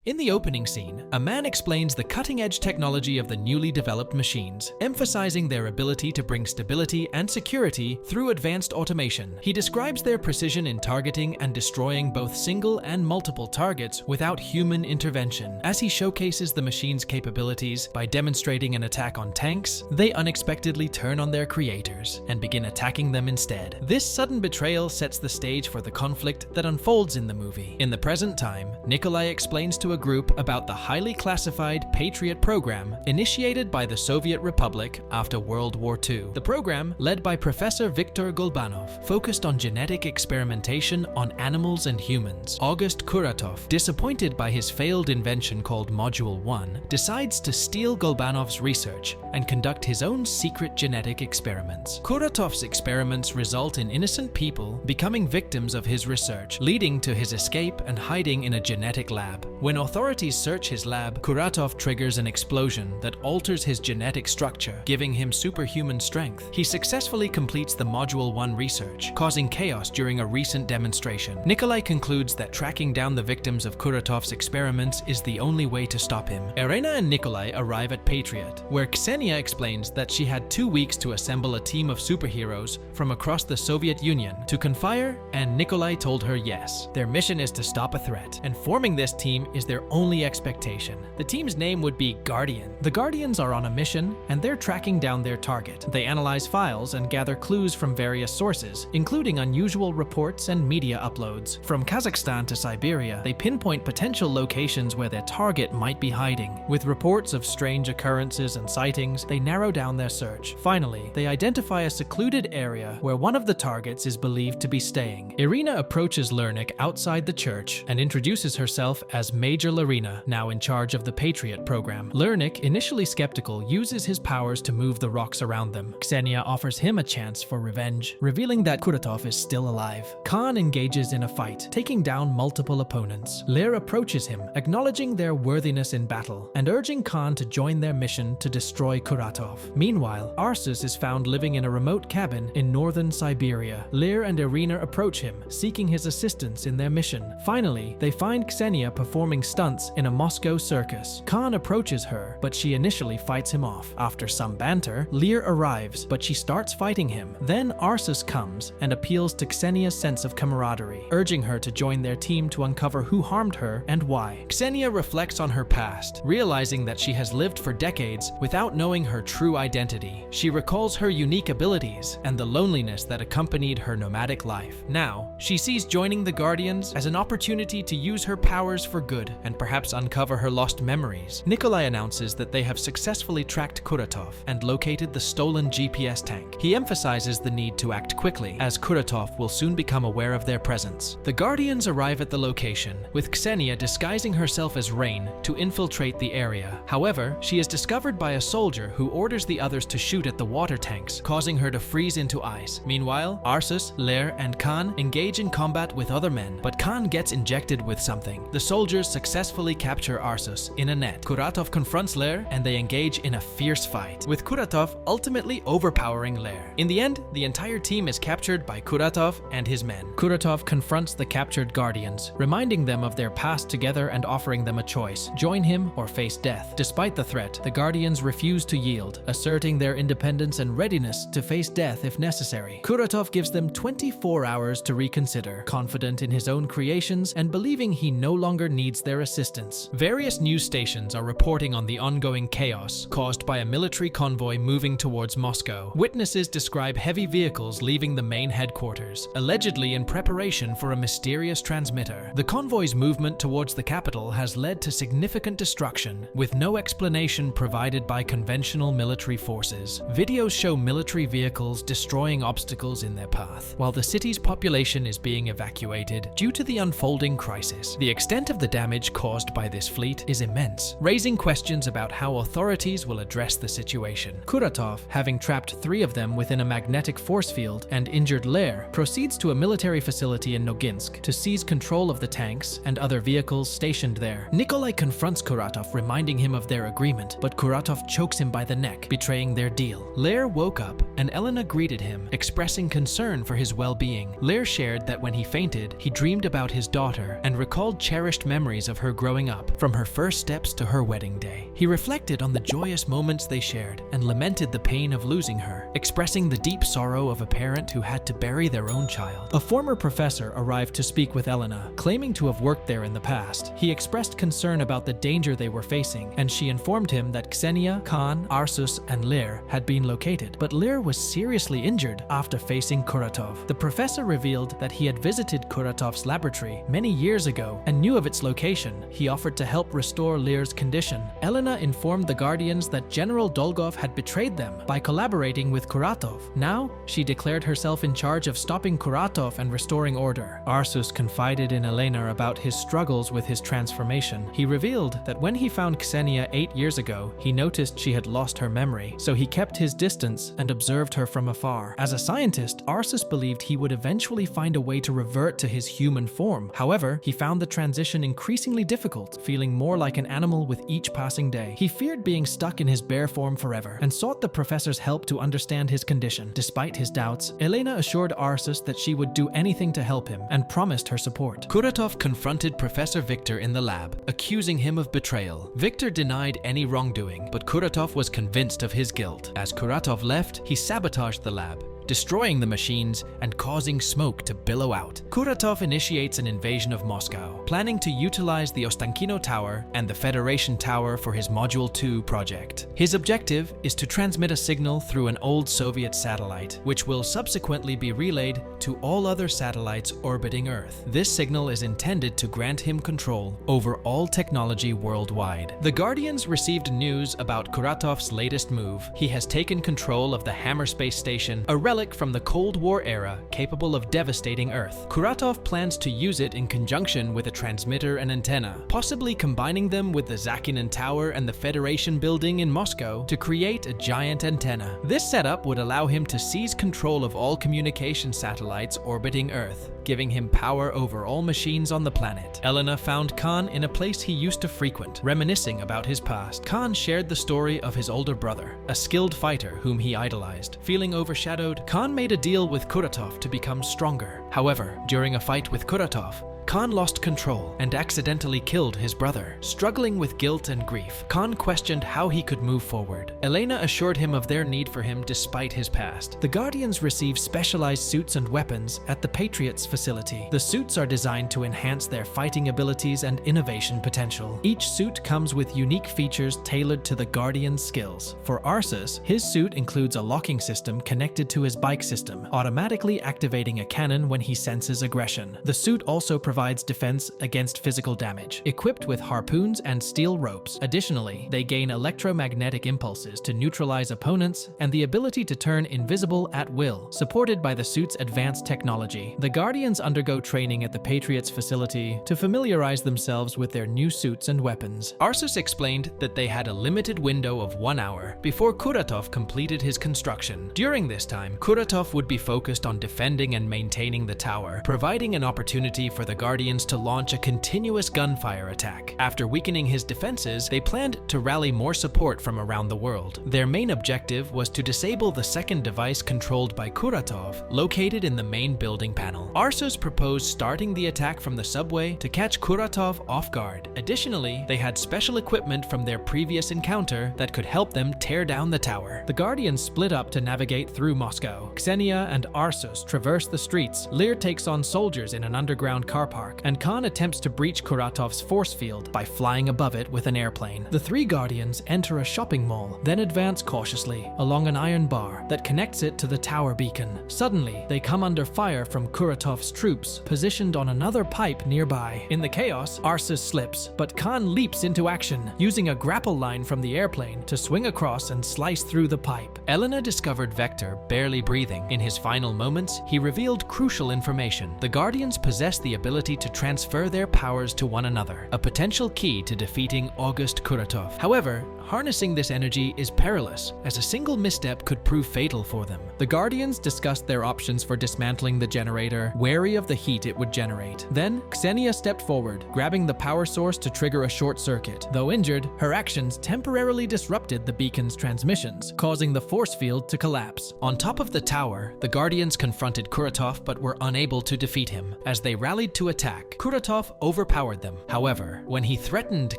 In the opening scene, a man explains the cutting-edge technology of the newly developed machines, emphasizing their ability to bring stability and security through advanced automation. He describes their precision in targeting and destroying both single and multiple targets without human intervention. As he showcases the machine's capabilities by demonstrating an attack on tanks, they unexpectedly turn on their creators and begin attacking them instead. This sudden betrayal sets the stage for the conflict that unfolds in the movie. In the present time, Nikolai explains to a group about the highly classified Patriot program initiated by the Soviet Republic after World War II. The program, led by Professor Viktor Golbanov, focused on genetic experimentation on animals and humans. August Kuratov, disappointed by his failed invention called Module 1, decides to steal Golbanov's research and conduct his own secret genetic experiments. Kuratov's experiments result in innocent people becoming victims of his research, leading to his escape and hiding in a genetic lab. When authorities search his lab, Kuratov triggers an explosion that alters his genetic structure, giving him superhuman strength. He successfully completes the Module 1 research, causing chaos during a recent demonstration. Nikolai concludes that tracking down the victims of Kuratov's experiments is the only way to stop him. Irina and Nikolai arrive at Patriot, where Ksenia explains that she had 2 weeks to assemble a team of superheroes from across the Soviet Union to confire, and Nikolai told her yes. Their mission is to stop a threat, and forming this team is their only expectation. The team's name would be Guardian. The Guardians are on a mission, and they're tracking down their target. They analyze files and gather clues from various sources, including unusual reports and media uploads. From Kazakhstan to Siberia, they pinpoint potential locations where their target might be hiding. With reports of strange occurrences and sightings, they narrow down their search. Finally, they identify a secluded area where one of the targets is believed to be staying. Irina approaches Lernik outside the church and introduces herself as Major Larina, now in charge of the Patriot program. Lernik, initially skeptical, uses his powers to move the rocks around them. Ksenia offers him a chance for revenge, revealing that Kuratov is still alive. Khan engages in a fight, taking down multiple opponents. Lear approaches him, acknowledging their worthiness in battle, and urging Khan to join their mission to destroy Kuratov. Meanwhile, Arsus is found living in a remote cabin in northern Siberia. Lear and Irina approach him, seeking his assistance in their mission. Finally, they find Ksenia performing stunts in a Moscow circus. Khan approaches her, but she initially fights him off. After some banter, Lear arrives, but she starts fighting him. Then Arsus comes and appeals to Ksenia's sense of camaraderie, urging her to join their team to uncover who harmed her and why. Ksenia reflects on her past, realizing that she has lived for decades without knowing her true identity. She recalls her unique abilities and the loneliness that accompanied her nomadic life. Now, she sees joining the Guardians as an opportunity to use her powers for good and perhaps uncover her lost memories. Nikolai announces that they have successfully tracked Kuratov and located the stolen GPS tank. He emphasizes the need to act quickly, as Kuratov will soon become aware of their presence. The Guardians arrive at the location, with Ksenia disguising herself as Rain to infiltrate the area. However, she is discovered by a soldier who orders the others to shoot at the water tanks, causing her to freeze into ice. Meanwhile, Arsus, Lear, and Khan engage in combat with other men, but Khan gets injected with something. The soldiers successfully capture Arsus in a net. Kuratov confronts Lear, and they engage in a fierce fight, with Kuratov ultimately overpowering Lear. In the end, the entire team is captured by Kuratov and his men. Kuratov confronts the captured Guardians, reminding them of their past together and offering them a choice: join him or face death. Despite the threat, the Guardians refuse to yield, asserting their independence and readiness to face death if necessary. Kuratov gives them 24 hours to reconsider, confident in his own creations and believing he no longer needs their assistance. Various news stations are reporting on the ongoing chaos caused by a military convoy moving towards Moscow. Witnesses describe heavy vehicles leaving the main headquarters, allegedly in preparation for a mysterious transmitter. The convoy's movement towards the capital has led to significant destruction, with no explanation provided by conventional military forces. Videos show military vehicles destroying obstacles in their path, while the city's population is being evacuated due to the unfolding crisis. The extent of the damage caused by this fleet is immense, raising questions about how authorities will address the situation. Kuratov, having trapped 3 of them within a magnetic force field and injured Lear, proceeds to a military facility in Noginsk to seize control of the tanks and other vehicles stationed there. Nikolai confronts Kuratov, reminding him of their agreement, but Kuratov chokes him by the neck, betraying their deal. Lear woke up, and Elena greeted him, expressing concern for his well-being. Lear shared that when he fainted, he dreamed about his daughter and recalled cherished memories of of her growing up, from her first steps to her wedding day. He reflected on the joyous moments they shared and lamented the pain of losing her, expressing the deep sorrow of a parent who had to bury their own child. A former professor arrived to speak with Elena, claiming to have worked there in the past. He expressed concern about the danger they were facing, and she informed him that Xenia, Khan, Arsus, and Lir had been located, but Lir was seriously injured after facing Kuratov. The professor revealed that he had visited Kuratov's laboratory many years ago and knew of its location. He offered to help restore Lir's condition. Elena informed the Guardians that General Dolgov had betrayed them by collaborating with Kuratov. Now, she declared herself in charge of stopping Kuratov and restoring order. Arsus confided in Elena about his struggles with his transformation. He revealed that when he found Xenia 8 years ago, he noticed she had lost her memory, so he kept his distance and observed her from afar. As a scientist, Arsus believed he would eventually find a way to revert to his human form. However, he found the transition increasingly difficult, feeling more like an animal with each passing day. He feared being stuck in his bare form forever and sought the professor's help to understand his condition. Despite his doubts, Elena assured Arsus that she would do anything to help him and promised her support. Kuratov confronted Professor Victor in the lab, accusing him of betrayal. Victor denied any wrongdoing, but Kuratov was convinced of his guilt. As Kuratov left, he sabotaged the lab, destroying the machines and causing smoke to billow out. Kuratov initiates an invasion of Moscow, planning to utilize the Ostankino Tower and the Federation Tower for his Module 2 project. His objective is to transmit a signal through an old Soviet satellite, which will subsequently be relayed to all other satellites orbiting Earth. This signal is intended to grant him control over all technology worldwide. The Guardians received news about Kuratov's latest move. He has taken control of the Hammer space station, a relic from the Cold War era capable of devastating Earth. Kuratov plans to use it in conjunction with a transmitter and antenna, possibly combining them with the Zakinin Tower and the Federation building in Moscow to create a giant antenna. This setup would allow him to seize control of all communication satellites orbiting Earth, giving him power over all machines on the planet. Elena found Khan in a place he used to frequent, reminiscing about his past. Khan shared the story of his older brother, a skilled fighter whom he idolized. Feeling overshadowed, Khan made a deal with Kuratov to become stronger. However, during a fight with Kuratov, Khan lost control and accidentally killed his brother. Struggling with guilt and grief, Khan questioned how he could move forward. Elena assured him of their need for him despite his past. The Guardians receive specialized suits and weapons at the Patriots facility. The suits are designed to enhance their fighting abilities and innovation potential. Each suit comes with unique features tailored to the Guardian's skills. For Arsus, his suit includes a locking system connected to his bike system, automatically activating a cannon when he senses aggression. The suit also provides defense against physical damage, equipped with harpoons and steel ropes. Additionally, they gain electromagnetic impulses to neutralize opponents and the ability to turn invisible at will, supported by the suit's advanced technology. The Guardians undergo training at the Patriots facility to familiarize themselves with their new suits and weapons. Arsus explained that they had a limited window of 1 hour before Kuratov completed his construction. During this time, Kuratov would be focused on defending and maintaining the tower, providing an opportunity for the Guardians to launch a continuous gunfire attack. After weakening his defenses, they planned to rally more support from around the world. Their main objective was to disable the second device controlled by Kuratov, located in the main building panel. Arsus proposed starting the attack from the subway to catch Kuratov off guard. Additionally, they had special equipment from their previous encounter that could help them tear down the tower. The Guardians split up to navigate through Moscow. Xenia and Arsus traverse the streets. Lir takes on soldiers in an underground car park, and Khan attempts to breach Kuratov's force field by flying above it with an airplane. The three Guardians enter a shopping mall, then advance cautiously along an iron bar that connects it to the tower beacon. Suddenly, they come under fire from Kuratov's troops, positioned on another pipe nearby. In the chaos, Arsus slips, but Khan leaps into action, using a grapple line from the airplane to swing across and slice through the pipe. Elena discovered Vector barely breathing. In his final moments, he revealed crucial information. The Guardians possess the ability to transfer their powers to one another, a potential key to defeating August Kuratov. However, harnessing this energy is perilous, as a single misstep could prove fatal for them. The Guardians discussed their options for dismantling the generator, wary of the heat it would generate. Then, Ksenia stepped forward, grabbing the power source to trigger a short circuit. Though injured, her actions temporarily disrupted the beacon's transmissions, causing the force field to collapse. On top of the tower, the Guardians confronted Kuratov but were unable to defeat him. As they rallied to attack, Kuratov overpowered them. However, when he threatened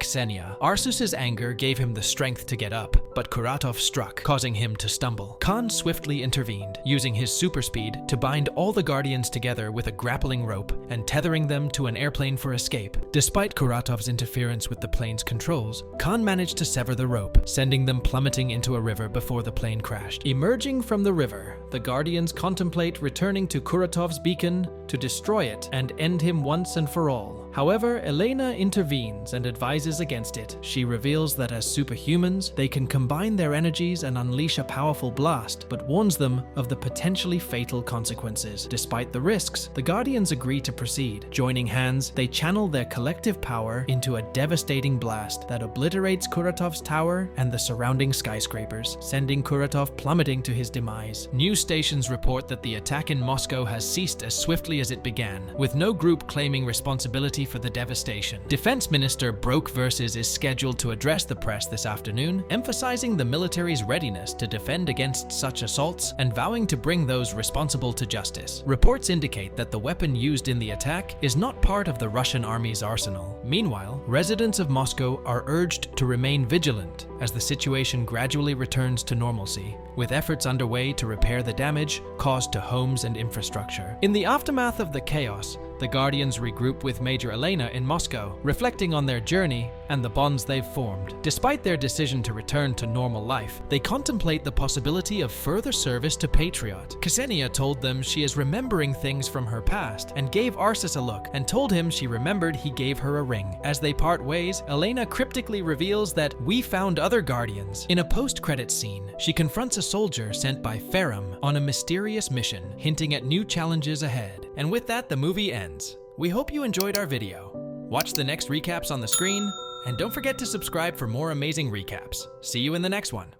Ksenia, Arsus's anger gave him the strength to get up, but Kuratov struck, causing him to stumble. Khan swiftly intervened, using his super speed to bind all the Guardians together with a grappling rope and tethering them to an airplane for escape. Despite Kuratov's interference with the plane's controls, Khan managed to sever the rope, sending them plummeting into a river before the plane crashed. Emerging from the river, the Guardians contemplate returning to Kuratov's beacon to destroy it and end him once and for all. However, Elena intervenes and advises against it. She reveals that as superhumans, they can combine their energies and unleash a powerful blast, but warns them of the potentially fatal consequences. Despite the risks, the Guardians agree to proceed. Joining hands, they channel their collective power into a devastating blast that obliterates Kuratov's tower and the surrounding skyscrapers, sending Kuratov plummeting to his demise. News stations report that the attack in Moscow has ceased as swiftly as it began, with no group claiming responsibility for the devastation. Defense Minister Broke Versus is scheduled to address the press this afternoon, emphasizing the military's readiness to defend against such assaults and vowing to bring those responsible to justice. Reports indicate that the weapon used in the attack is not part of the Russian army's arsenal. Meanwhile, residents of Moscow are urged to remain vigilant as the situation gradually returns to normalcy, with efforts underway to repair the damage caused to homes and infrastructure. In the aftermath of the chaos, the Guardians regroup with Major Elena in Moscow, reflecting on their journey and the bonds they've formed. Despite their decision to return to normal life, they contemplate the possibility of further service to Patriot. Ksenia told them she is remembering things from her past and gave Arsus a look and told him she remembered he gave her a ring. As they part ways, Elena cryptically reveals that "we found other Guardians." In a post-credits scene, she confronts a soldier sent by Ferrum on a mysterious mission, hinting at new challenges ahead. And with that, the movie ends. We hope you enjoyed our video. Watch the next recaps on the screen, and don't forget to subscribe for more amazing recaps. See you in the next one.